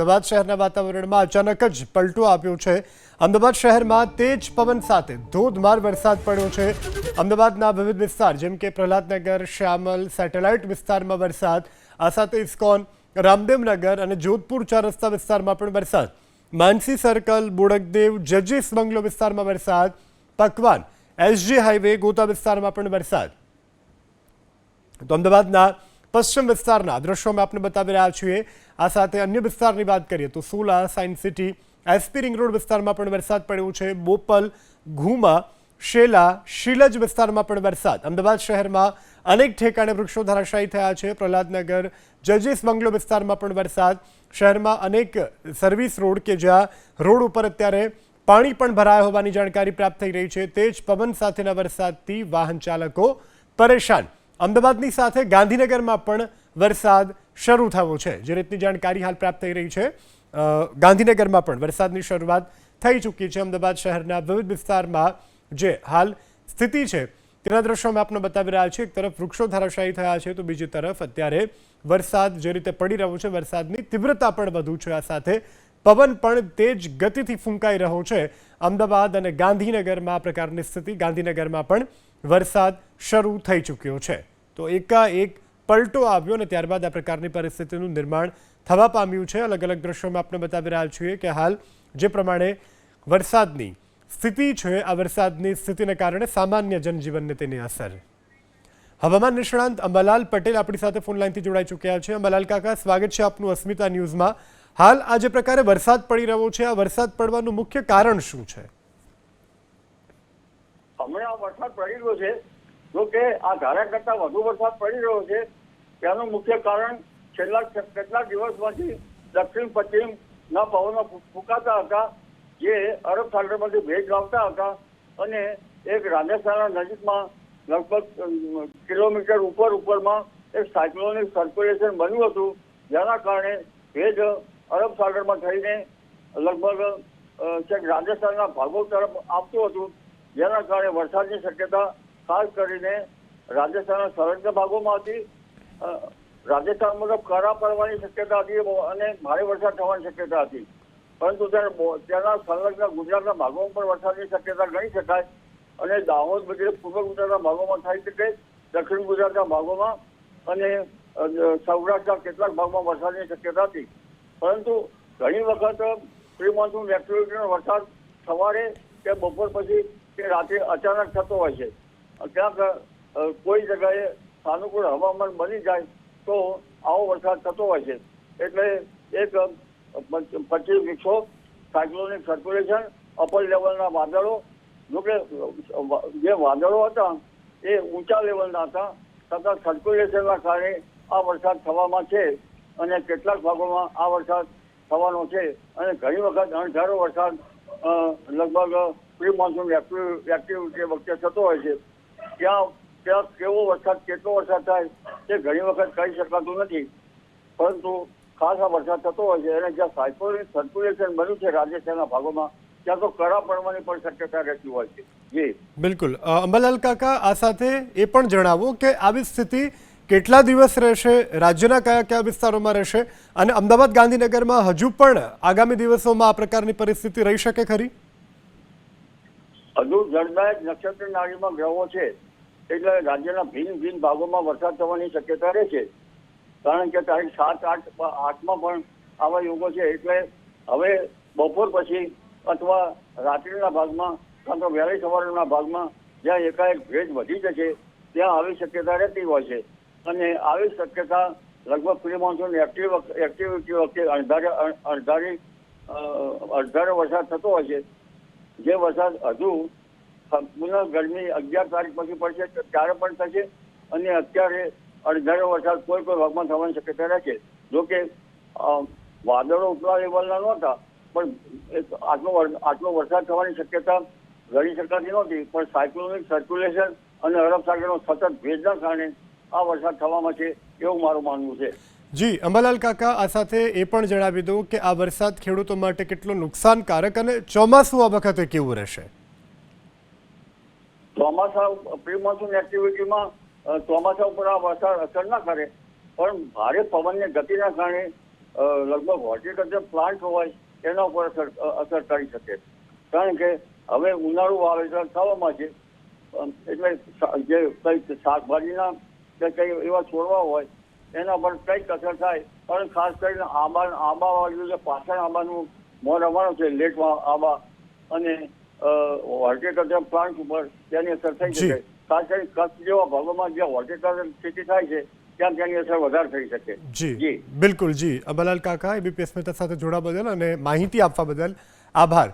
અમદાવાદ શહેરના વાતાવરણમાં અચાનક જ પલટો આવ્યો છે। અમદાવાદ શહેરમાં તેજ પવન સાથે ધોધમાર વરસાદ પડ્યો છે। અમદાવાદના વિવિધ વિસ્તાર જેમ કે પ્રહલાદનગર, શ્યામલ, સેટેલાઇટ વિસ્તારમાં વરસાદ, આ સાથે ઇસ્કોન, રામદેવનગર અને જોધપુર ચાર રસ્તા વિસ્તારમાં પણ વરસાદ, માનસી સર્કલ, બોડકદેવ, જજીસ બંગલો વિસ્તારમાં વરસાદ, પકવાન, એસજી હાઈવે, ગોતા વિસ્તારમાં પણ વરસાદ। તો અમદાવાદના પશ્ચિમ વિસ્તારના દ્રશ્યોમાં આપણે બતાવી રહ્યા છીએ। આ સાથે અન્ય વિસ્તારની વાત કરીએ તો Sola, science city, SP ring road વિસ્તારમાં પણ વરસાદ પડ્યો છે। બોપલ, ઘુમા, શેલા, શીલજ વિસ્તારમાં પણ વરસાદ। અમદાવાદ શહેરમાં અનેક ઠેકાણે વૃક્ષો ધરાશાયી થયા છે। પ્રહલાદનગર, જજીસ બંગલો વિસ્તારમાં પણ વરસાદ। શહેરમાં અનેક સર્વિસ રોડ કે જ્યાં રોડ ઉપર અત્યારે પાણી પણ ભરાયા હોવાની જાણકારી પ્રાપ્ત થઈ રહી છે। તેજ પવન સાથેના વરસાદથી વાહન ચાલકો પરેશાન। અમદાવાદની સાથે ગાંધીનગરમાં પણ વરસાદ શરૂ થયો છે। જે રીતની જાણકારી હાલ પ્રાપ્ત થઈ રહી છે, ગાંધીનગરમાં પણ વરસાદની શરૂઆત થઈ ચૂકી છે। અમદાવાદ શહેરના વિવિધ વિસ્તારમાં જે હાલ સ્થિતિ છે તેના દ્રશ્યોમાં આપણે બતાવી રહ્યા છીએ। એક તરફ વૃક્ષો ધરાશાયી થયા છે તો બીજી તરફ અત્યારે વરસાદ જે રીતે પડી રહ્યો છે, વરસાદની તીવ્રતા પણ વધુ છે। આ સાથે પવન પણ તેજ ગતિથી ફૂંકાઈ રહ્યો છે। અમદાવાદ અને ગાંધીનગરમાં આ પ્રકારની સ્થિતિ, ગાંધીનગરમાં પણ વરસાદ શરૂ થઈ ચૂક્યો છે। તો એકાએક પલટો આવ્યો અને ત્યારબાદ આ પ્રકારની પરિસ્થિતિનું નિર્માણ થવા પામ્યું છે। અલગ અલગ દ્રશ્યોમાં આપણે બતાવી રહ્યા છીએ કે હાલ જે પ્રમાણે વરસાદની સ્થિતિ છે, આ વરસાદની સ્થિતિને કારણે સામાન્ય જનજીવનને તેની અસર। હવામાન નિષ્ણાંત અંબાલાલ પટેલ આપણી સાથે ફોન લાઈનથી જોડાઈ ચૂક્યા છે। અંબાલાલ કાકા, સ્વાગત છે આપનું અસ્મિતા ન્યૂઝમાં। હાલ આ જે પ્રકારે વરસાદ પડી રહ્યો છે, આ વરસાદ પડવાનું મુખ્ય કારણ શું છે? હમણાં વરસાદ પડી રહ્યો છે, જો કે આ ધારા કરતા વધુ વરસાદ પડી રહ્યો છે તેનું મુખ્ય કારણ છેલ્લા કેટલાક દિવસમાંથી દક્ષિણ પશ્ચિમના પવનો ફૂંકાતા હતા, જે અરબ સાગરમાંથી ભેજ લાવતા હતા અને એક રાજસ્થાનના નજીકમાં લગભગ કિલોમીટર ઉપરમાં એક સાયક્લોનિક સર્ક્યુલેશન બન્યું હતું, જેના કારણે ભેજ અરબ સાગરમાં થઈને લગભગ રાજસ્થાનના ભાગો તરફ આવતું હતું, જેના કારણે વરસાદની શક્યતા ખાસ કરીને રાજસ્થાનના સંલગ્ન ભાગોમાં હતી। રાજસ્થાન મુજબ કરા પડવાની શક્યતા હતી અને ભારે વરસાદ થવાની શક્યતા હતી, પરંતુ તેના સંલગ્ન ગુજરાતના ભાગોમાં પણ વરસાદની શક્યતા ગણી શકાય અને દાહોદ વગેરે પૂર્વ ગુજરાતના ભાગોમાં થઈ શકે, દક્ષિણ ગુજરાતના ભાગોમાં અને સૌરાષ્ટ્રના કેટલાક ભાગમાં વરસાદની શક્યતા હતી। પરંતુ ઘણી વખત પ્રી મોન્સૂન એક્ટિવિટીનો વરસાદ સવારે કે બપોર પછી કે રાત્રે અચાનક થતો હોય છે। ક્યાંક કોઈ જગ્યાએ સાનુકૂળ હવામાન બની જાય તો આવો વરસાદ થતો હોય છે। એટલે એક પશ્ચિમ વિક્ષોભ, સાયક્લોનિક સર્ક્યુલેશન, અપર લેવલના વાદળો, જોકે જે વાદળો હતા એ ઊંચા લેવલના હતા, છતાં સર્ક્યુલેશનના કારણે આ વરસાદ થવામાં છે અને કેટલાક ભાગોમાં આ વરસાદ થવાનો છે અને ઘણી વખત અણધારો વરસાદ લગભગ પ્રી મોન્સૂન એક્ટિવિટી વખતે થતો હોય છે। ત્યાં કેવો વરસાદ, કેટલો વરસાદ થાય તે ઘણી વખત કહી શકાતું નથી, પરંતુ ખાસ આ વરસાદ થતો હોય છે અને જ્યાં સાયક્લોનિક સર્ક્યુલેશન બન્યું છે રાજસ્થાનના ભાગોમાં, ત્યાં તો કરા પડવાની પણ શક્યતા રહેતી હોય છે। જી બિલકુલ। અંબાલાલ કાકા, આ સાથે એ પણ જણાવો કે આવી સ્થિતિ કેટલા દિવસ રહેશે, રાજ્યના કયા કયા વિસ્તારોમાં રહેશે અને અમદાવાદ, ગાંધીનગરમાં હજુ પણ આગામી દિવસોમાં આ પ્રકારની પરિસ્થિતિ રહી શકે ખરી? હજુ જળદાયક નક્ષત્ર નાળીમાં ગ્રહો છે, એટલે રાજ્યના ભિન્ન ભાગોમાં વરસાદ થવાની શક્યતા રહે છે, કારણ કે તારીખ 7, 8માં પણ આવા યોગો છે। એટલે હવે બપોર પછી અથવા રાત્રિના ભાગમાં કાં તો વહેલી સવારના ભાગમાં જ્યાં એકાએક ભેજ વધી જશે ત્યાં આવી શક્યતા રહેતી હોય છે અને આવી શક્યતા લગભગ પ્રી મોન્સૂન એક્ટિવિટી વખતે અણધારો વરસાદ થતો હોય છે। જે વરસાદ હજુ પુનઃ ગરમી 11 તારીખ પછી પડશે ત્યારે પણ થશે અને અત્યારે અણધારો વરસાદ કોઈ ભાગમાં થવાની શક્યતા રહે છે। જોકે વાદળો ઉપલા લેવલના નહોતા, પણ આટલો વરસાદ થવાની શક્યતા ગણી શકાતી નહોતી, પણ સાયક્લોનિક સર્ક્યુલેશન અને અરબ સાગરનો સતત ભેજના કારણે આ વરસાદ થવામાં છે એવું મારું માનવું છે। જી અંબાલાલ કાકા, આ સાથે એ પણ જણાવી દઉં કે આ વરસાદ ખેડૂતો માટે કેટલો નુકસાનકારક અને ચોમાસું આ વખતે કેવું રહેશે? ચોમાસા પ્રી મોન્સૂન એક્ટિવિટીમાં ચોમાસા ઉપર આ વરસાદ અસર ના કરે, પણ ભારે પવનની ગતિના કારણે લગભગ હોર્ટિકલ્ચર પ્લાન્ટ હોય એના ઉપર અસર કરી શકે, કારણ કે હવે ઉનાળુ વાવેતર થવામાં છે, એટલે જે કંઈક શાકભાજીના કે કંઈ એવા છોડવા હોય એના પર કંઈક અસર થાય. પણ ખાસ કરીને આંબા વાળું જે પાછળ આંબાનું મોર રમવાનું છે, લેટ આંબા અને હોર્ટિકલ્ચર પ્લાન્ટ ઉપર તેની અસર થઈ શકે. ખાસ કરીને કચ્છ જેવા ભાગોમાં જ્યાં હોર્ટિકલ્ચર ખેતી થાય છે ત્યાં તેની અસર વધારે થઈ શકે. જી બિલકુલ જી. અંબાલાલ કાકા, એબીપી અસ્મિતા સાથે જોડા બદલ અને માહિતી આપવા બદલ આભાર.